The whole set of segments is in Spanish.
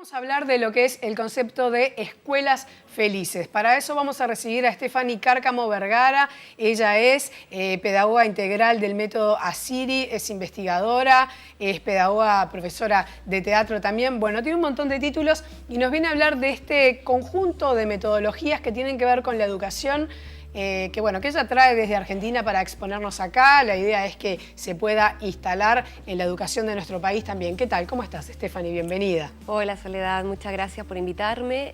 Vamos a hablar de lo que es el concepto de escuelas felices. Para eso vamos a recibir a Stephanie Cárcamo Vergara. Ella es pedagoga integral del método ASIRI, es investigadora, es pedagoga, profesora de teatro también. Bueno, tiene un montón de títulos y nos viene a hablar de este conjunto de metodologías que tienen que ver con la educación, que ella trae desde Argentina para exponernos acá. La idea es que se pueda instalar en la educación de nuestro país también. ¿Qué tal? ¿Cómo estás, Stephanie? Bienvenida. Hola, Soledad. Muchas gracias por invitarme.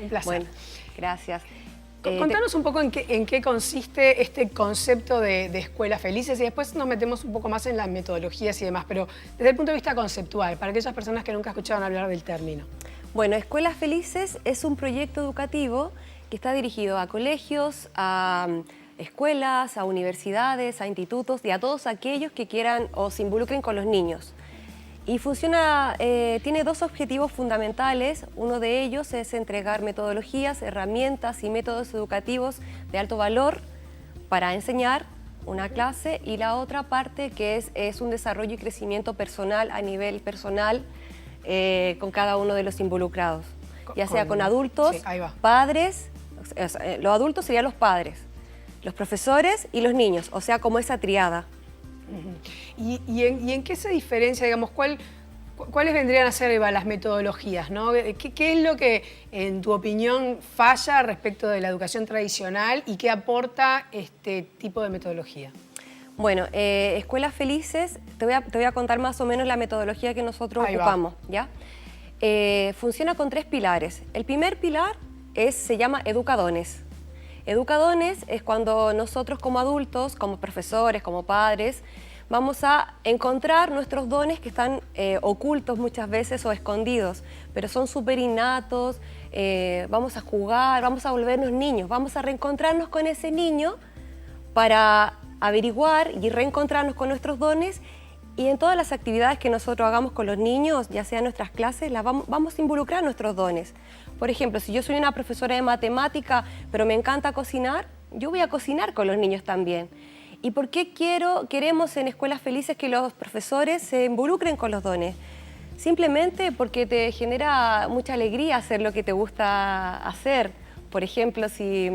Un placer. Bueno, gracias. Contanos un poco en qué consiste este concepto de escuelas felices y después nos metemos un poco más en las metodologías y demás, pero desde el punto de vista conceptual, para aquellas personas que nunca escucharon hablar del término. Bueno, Escuelas Felices es un proyecto educativo que está dirigido a colegios, a escuelas, a universidades, a institutos y a todos aquellos que quieran o se involucren con los niños. Y funciona, tiene dos objetivos fundamentales. Uno de ellos es entregar metodologías, herramientas y métodos educativos de alto valor para enseñar una clase, y la otra parte que es un desarrollo y crecimiento personal a nivel personal con cada uno de los involucrados, ya sea con adultos, sí, padres. Los adultos serían los padres, los profesores y los niños, o sea, como esa triada. ¿Y en qué se diferencia, digamos, cuáles vendrían a ser las metodologías, ¿no? ¿Qué es lo que, en tu opinión, falla respecto de la educación tradicional y qué aporta este tipo de metodología? Bueno, Escuelas Felices, te voy a contar más o menos la metodología que nosotros ocupamos, ¿ya? Funciona con 3 pilares. El primer pilar se llama Educadones. Educadones es cuando nosotros como adultos, como profesores, como padres, vamos a encontrar nuestros dones que están ocultos muchas veces o escondidos, pero son súper innatos. Vamos a jugar, vamos a volvernos niños, vamos a reencontrarnos con ese niño para averiguar y reencontrarnos con nuestros dones, y en todas las actividades que nosotros hagamos con los niños, ya sea nuestras clases, vamos a involucrar nuestros dones. Por ejemplo, si yo soy una profesora de matemática, pero me encanta cocinar, yo voy a cocinar con los niños también. ¿Y por qué queremos en Escuelas Felices que los profesores se involucren con los dones? Simplemente porque te genera mucha alegría hacer lo que te gusta hacer. Por ejemplo, si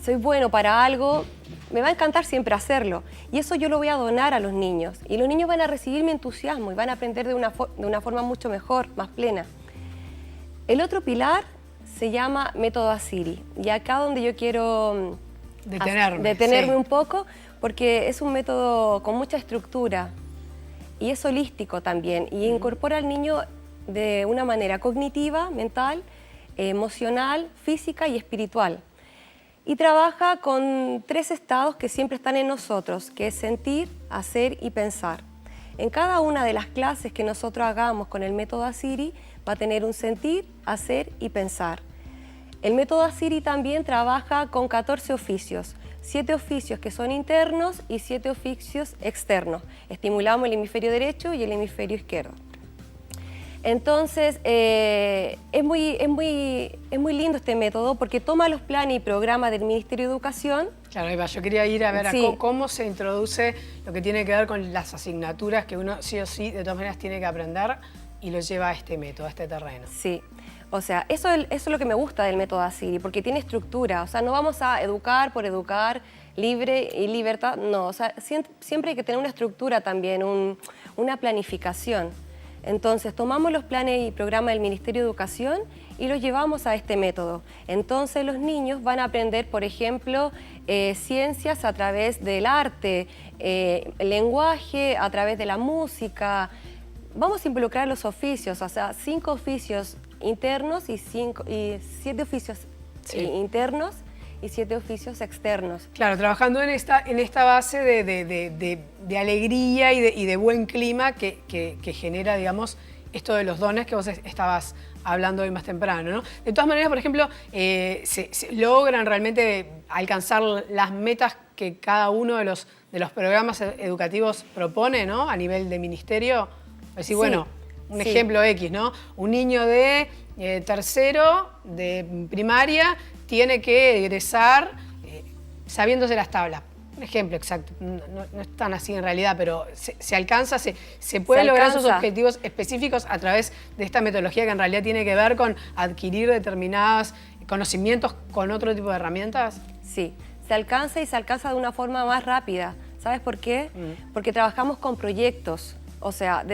soy bueno para algo, me va a encantar siempre hacerlo. Y eso yo lo voy a donar a los niños. Y los niños van a recibir mi entusiasmo y van a aprender de una forma mucho mejor, más plena. El otro pilar se llama método ASIRI. Y acá donde yo quiero detenerme un poco, porque es un método con mucha estructura y es holístico también. Y incorpora al niño de una manera cognitiva, mental, emocional, física y espiritual. Y trabaja con 3 estados que siempre están en nosotros, que es sentir, hacer y pensar. En cada una de las clases que nosotros hagamos con el método ASIRI va a tener un sentir, hacer y pensar. El método ASIRI también trabaja con 14 oficios, 7 oficios que son internos y 7 oficios externos. Estimulamos el hemisferio derecho y el hemisferio izquierdo. Entonces, es muy lindo este método porque toma los planes y programas del Ministerio de Educación. Claro, Eva, yo quería ir a ver cómo se introduce lo que tiene que ver con las asignaturas que uno sí o sí, de todas maneras, tiene que aprender y lo lleva a este método, a este terreno. Sí, o sea, eso es lo que me gusta del método ASIRI, porque tiene estructura. O sea, no vamos a educar por educar, libre y libertad, no. O sea, siempre hay que tener una estructura también, una planificación. Entonces, tomamos los planes y programas del Ministerio de Educación y los llevamos a este método. Entonces, los niños van a aprender, por ejemplo, ciencias a través del arte, lenguaje a través de la música. Vamos a involucrar los oficios, o sea, 5 oficios internos y 7 oficios internos y 7 oficios externos. Claro, trabajando en esta base de alegría y de buen clima que genera, digamos, esto de los dones que vos estabas hablando hoy más temprano, ¿no? De todas maneras, por ejemplo, se logran realmente alcanzar las metas que cada uno de los programas educativos propone, ¿no? A nivel de ministerio. Así, sí, bueno, un ejemplo X, ¿no? Un niño de tercero de primaria tiene que egresar sabiéndose las tablas. Un ejemplo exacto, no es tan así en realidad, pero se alcanza, se puede Se lograr esos alcanza. objetivos específicos a través de esta metodología que en realidad tiene que ver con adquirir determinados conocimientos con otro tipo de herramientas. Sí, se alcanza y se alcanza de una forma más rápida. ¿Sabes por qué? Porque trabajamos con proyectos. O sea,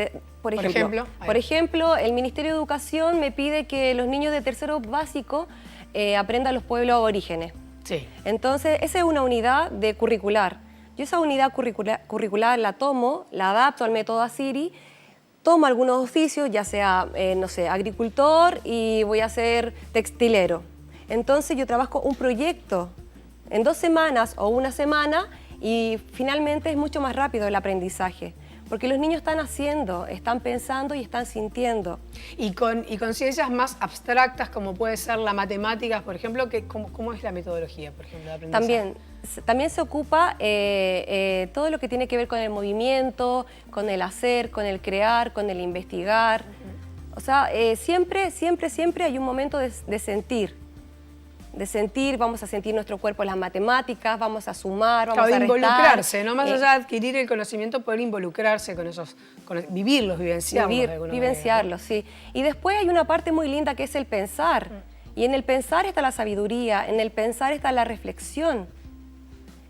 por ejemplo, el Ministerio de Educación me pide que los niños de tercero básico aprendan los pueblos aborígenes. Sí. Entonces, esa es una unidad de curricular. Yo esa unidad curricular la tomo, la adapto al método ASIRI, tomo algunos oficios, ya sea, no sé, agricultor y voy a ser textilero. Entonces, yo trabajo un proyecto en 2 semanas o 1 semana y finalmente es mucho más rápido el aprendizaje. Porque los niños están haciendo, están pensando y están sintiendo. Y con ciencias más abstractas, como puede ser la matemáticas, por ejemplo, ¿cómo es la metodología, por ejemplo, de aprendizaje? También se ocupa todo lo que tiene que ver con el movimiento, con el hacer, con el crear, con el investigar. O sea, siempre hay un momento de sentir. De sentir, vamos a sentir nuestro cuerpo en las matemáticas, vamos a sumar, vamos a restar. Involucrarse, ¿no? Más allá de adquirir el conocimiento, poder involucrarse con esos, vivirlos, vivenciarlos. Vivenciarlos, sí. Y después hay una parte muy linda que es el pensar. Y en el pensar está la sabiduría, en el pensar está la reflexión.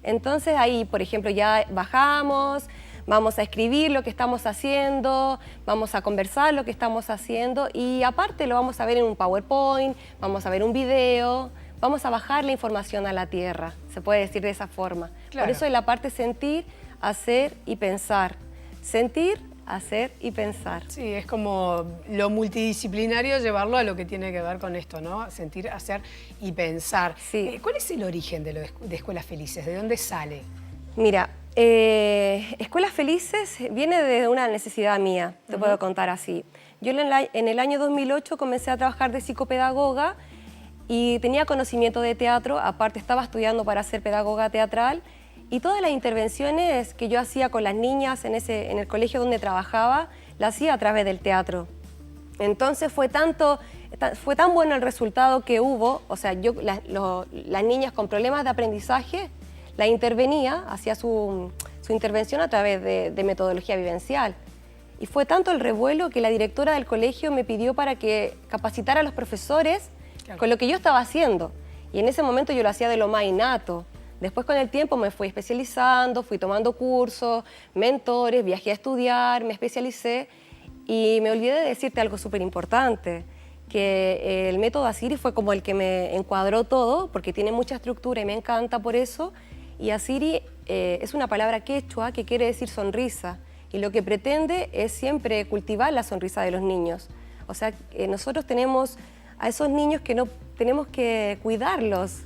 Entonces ahí, por ejemplo, ya bajamos, vamos a escribir lo que estamos haciendo, vamos a conversar lo que estamos haciendo y aparte lo vamos a ver en un PowerPoint, vamos a ver un video. Vamos a bajar la información a la tierra, se puede decir de esa forma. Claro. Por eso es la parte sentir, hacer y pensar. Sentir, hacer y pensar. Sí, es como lo multidisciplinario llevarlo a lo que tiene que ver con esto, ¿no? Sentir, hacer y pensar. Sí. ¿Cuál es el origen de Escuelas Felices? ¿De dónde sale? Mira, Escuelas Felices viene de una necesidad mía, te puedo contar así. Yo en el año 2008 comencé a trabajar de psicopedagoga y tenía conocimiento de teatro, aparte estaba estudiando para ser pedagoga teatral y todas las intervenciones que yo hacía con las niñas en el colegio donde trabajaba, las hacía a través del teatro. Entonces fue tan bueno el resultado que hubo, o sea, las niñas con problemas de aprendizaje, la intervenía, hacía su intervención a través de metodología vivencial. Y fue tanto el revuelo que la directora del colegio me pidió para que capacitara a los profesores con lo que yo estaba haciendo. Y en ese momento yo lo hacía de lo más innato. Después con el tiempo me fui especializando, fui tomando cursos, mentores, viajé a estudiar, me especialicé y me olvidé de decirte algo súper importante, que el método ASIRI fue como el que me encuadró todo, porque tiene mucha estructura y me encanta por eso. Y ASIRI es una palabra quechua que quiere decir sonrisa y lo que pretende es siempre cultivar la sonrisa de los niños. O sea, nosotros tenemos a esos niños que no tenemos que cuidarlos,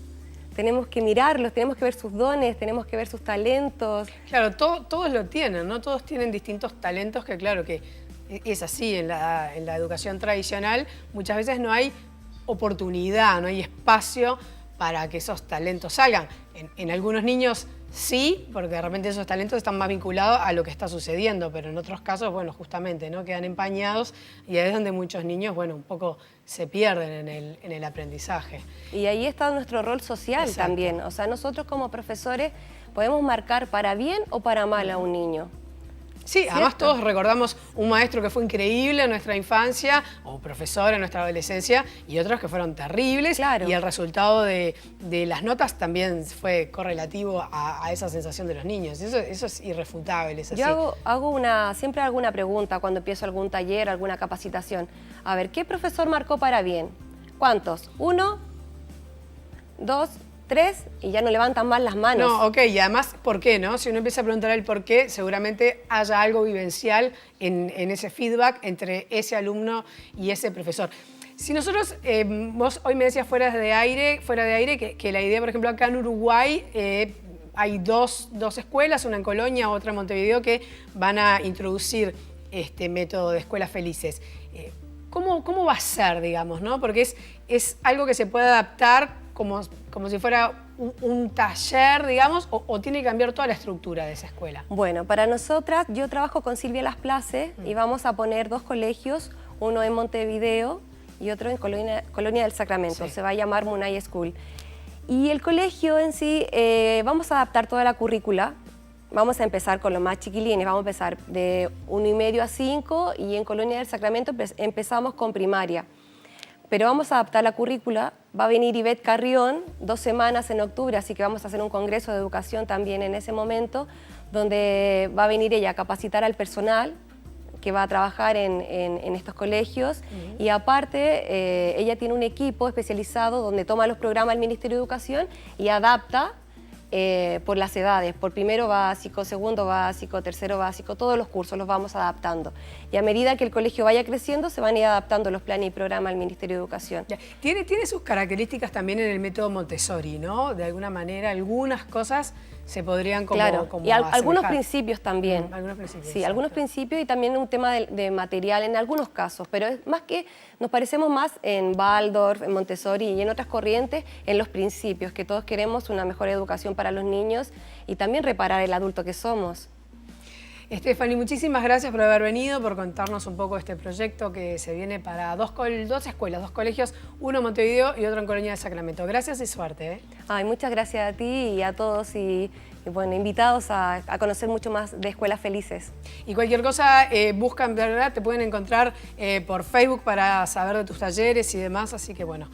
tenemos que mirarlos, tenemos que ver sus dones, tenemos que ver sus talentos. Claro, todos lo tienen, ¿no? Todos tienen distintos talentos que claro que es así en la educación tradicional. Muchas veces no hay oportunidad, no hay espacio para que esos talentos salgan. En algunos niños sí, porque de repente esos talentos están más vinculados a lo que está sucediendo, pero en otros casos, bueno, justamente, ¿no? Quedan empañados y ahí es donde muchos niños, bueno, un poco se pierden en el aprendizaje. Y ahí está nuestro rol social. Exacto. También. O sea, nosotros como profesores podemos marcar para bien o para mal a un niño. Sí, ¿cierto? Además todos recordamos un maestro que fue increíble en nuestra infancia o profesor en nuestra adolescencia y otros que fueron terribles. Claro. Y el resultado de las notas también fue correlativo a esa sensación de los niños. Eso es irrefutable, es así. Yo siempre hago una pregunta cuando empiezo algún taller, alguna capacitación. A ver, ¿qué profesor marcó para bien? ¿Cuántos? 1, 2, 3 y ya no levantan más las manos. No, ok, y además, ¿por qué, no? Si uno empieza a preguntar el por qué, seguramente haya algo vivencial en ese feedback entre ese alumno y ese profesor. Si nosotros, vos hoy me decías fuera de aire que la idea, por ejemplo, acá en Uruguay hay dos escuelas, una en Colonia, otra en Montevideo, que van a introducir este método de escuelas felices. ¿Cómo va a ser, digamos, no? Porque es algo que se puede adaptar como si fuera un taller, digamos, o tiene que cambiar toda la estructura de esa escuela. Bueno, para nosotras, yo trabajo con Silvia Las Place y vamos a poner 2 colegios, uno en Montevideo y otro en Colonia del Sacramento. Sí. Se va a llamar Munay School. Y el colegio en sí, vamos a adaptar toda la currícula. Vamos a empezar con los más chiquilines, vamos a empezar de 1,5 a 5 y en Colonia del Sacramento empezamos con primaria. Pero vamos a adaptar la currícula, va a venir Ivette Carrión 2 semanas en octubre, así que vamos a hacer un congreso de educación también en ese momento, donde va a venir ella a capacitar al personal que va a trabajar en estos colegios y aparte ella tiene un equipo especializado donde toma los programas del Ministerio de Educación y adapta por las edades, por primero básico, segundo básico, tercero básico, todos los cursos los vamos adaptando. Y a medida que el colegio vaya creciendo, se van a ir adaptando los planes y programas del Ministerio de Educación. Tiene sus características también en el método Montessori, ¿no? De alguna manera, algunas cosas se podrían como claro, y algunos principios también. Algunos principios. Sí, exacto. algunos principios y también un tema de material en algunos casos, pero es más que nos parecemos más en Waldorf, en Montessori y en otras corrientes, en los principios, que todos queremos una mejor educación para los niños y también reparar el adulto que somos. Stephanie, muchísimas gracias por haber venido, por contarnos un poco de este proyecto que se viene para dos escuelas, 2 colegios, uno en Montevideo y otro en Colonia del Sacramento. Gracias y suerte. Ay, muchas gracias a ti y a todos y bueno, invitados a conocer mucho más de Escuelas Felices. Y cualquier cosa, buscan, ¿verdad? Te pueden encontrar por Facebook para saber de tus talleres y demás, así que bueno,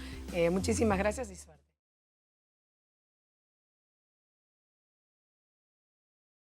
muchísimas gracias y suerte.